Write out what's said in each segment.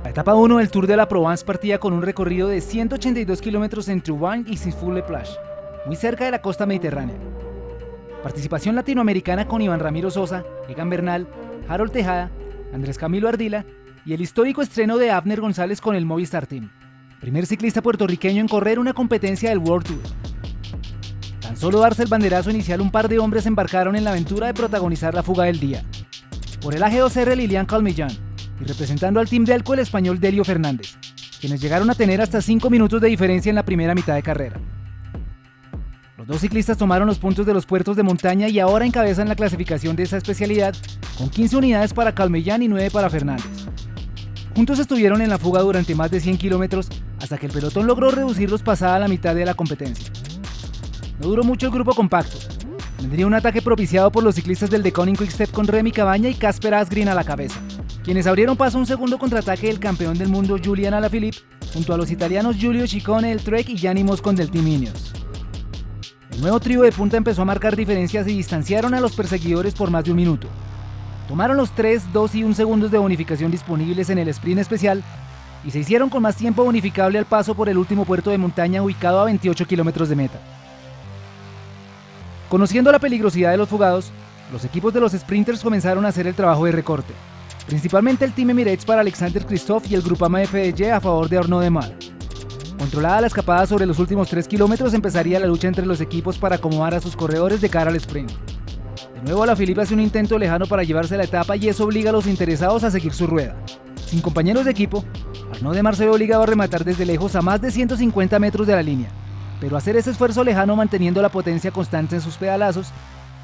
La etapa 1 del Tour de la Provence partía con un recorrido de 182 kilómetros entre Rouen y Saint-Fond-le-Plage, muy cerca de la costa mediterránea. Participación latinoamericana con Iván Ramiro Sosa, Egan Bernal, Harold Tejada, Andrés Camilo Ardila y el histórico estreno de Abner González con el Movistar Team, primer ciclista puertorriqueño en correr una competencia del World Tour. Tan solo darse el banderazo inicial, un par de hombres embarcaron en la aventura de protagonizar la fuga del día. Por el AG2R, Lilian Calmellán, y representando al Team Delco, el español Delio Fernández, quienes llegaron a tener hasta 5 minutos de diferencia en la primera mitad de carrera. Los dos ciclistas tomaron los puntos de los puertos de montaña y ahora encabezan la clasificación de esa especialidad, con 15 unidades para Calmellán y 9 para Fernández. Juntos estuvieron en la fuga durante más de 100 kilómetros hasta que el pelotón logró reducirlos pasada la mitad de la competencia. No duró mucho el grupo compacto. Tendría un ataque propiciado por los ciclistas del De Koning Quick-Step con Remy Cabaña y Casper Asgreen a la cabeza, quienes abrieron paso a un segundo contraataque del campeón del mundo Julian Alaphilippe junto a los italianos Giulio Ciccone del Trek y Gianni Moscon del Team Ineos. El nuevo trío de punta empezó a marcar diferencias y distanciaron a los perseguidores por más de un minuto. Tomaron los 3, 2 y 1 segundos de bonificación disponibles en el sprint especial y se hicieron con más tiempo bonificable al paso por el último puerto de montaña ubicado a 28 kilómetros de meta. Conociendo la peligrosidad de los fugados, los equipos de los sprinters comenzaron a hacer el trabajo de recorte, principalmente el Team Emirates para Alexander Kristoff y el Groupama FDJ a favor de Arnaud Démare. Controlada la escapada sobre los últimos 3 kilómetros, empezaría la lucha entre los equipos para acomodar a sus corredores de cara al sprint. De nuevo, Alaphilippe hace un intento lejano para llevarse la etapa y eso obliga a los interesados a seguir su rueda. Sin compañeros de equipo, Arnaud Démare se ve obligado a rematar desde lejos a más de 150 metros de la línea, pero hacer ese esfuerzo lejano manteniendo la potencia constante en sus pedalazos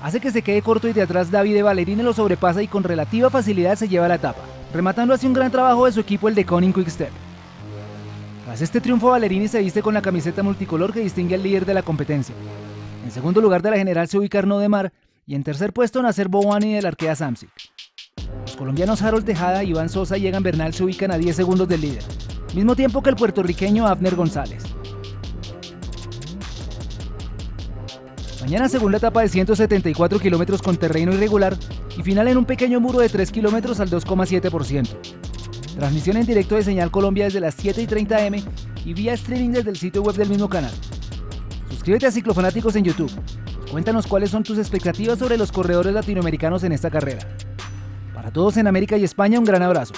hace que se quede corto y de atrás Davide Ballerini lo sobrepasa y con relativa facilidad se lleva la etapa, rematando así un gran trabajo de su equipo, el De Koning Quick-Step. Tras este triunfo, Ballerini se viste con la camiseta multicolor que distingue al líder de la competencia. En segundo lugar de la general se ubica Arnaud Démare y en tercer puesto Nacer Bouhanni del Arkea Samsic. Los colombianos Harold Tejada, Iván Sosa y Egan Bernal se ubican a 10 segundos del líder, mismo tiempo que el puertorriqueño Abner González. Mañana segunda etapa de 174 kilómetros con terreno irregular y final en un pequeño muro de 3 kilómetros al 2,7%. Transmisión en directo de Señal Colombia desde las 7:30 am y vía streaming desde el sitio web del mismo canal. Suscríbete a Ciclofanáticos en YouTube. Cuéntanos cuáles son tus expectativas sobre los corredores latinoamericanos en esta carrera. Para todos en América y España, un gran abrazo.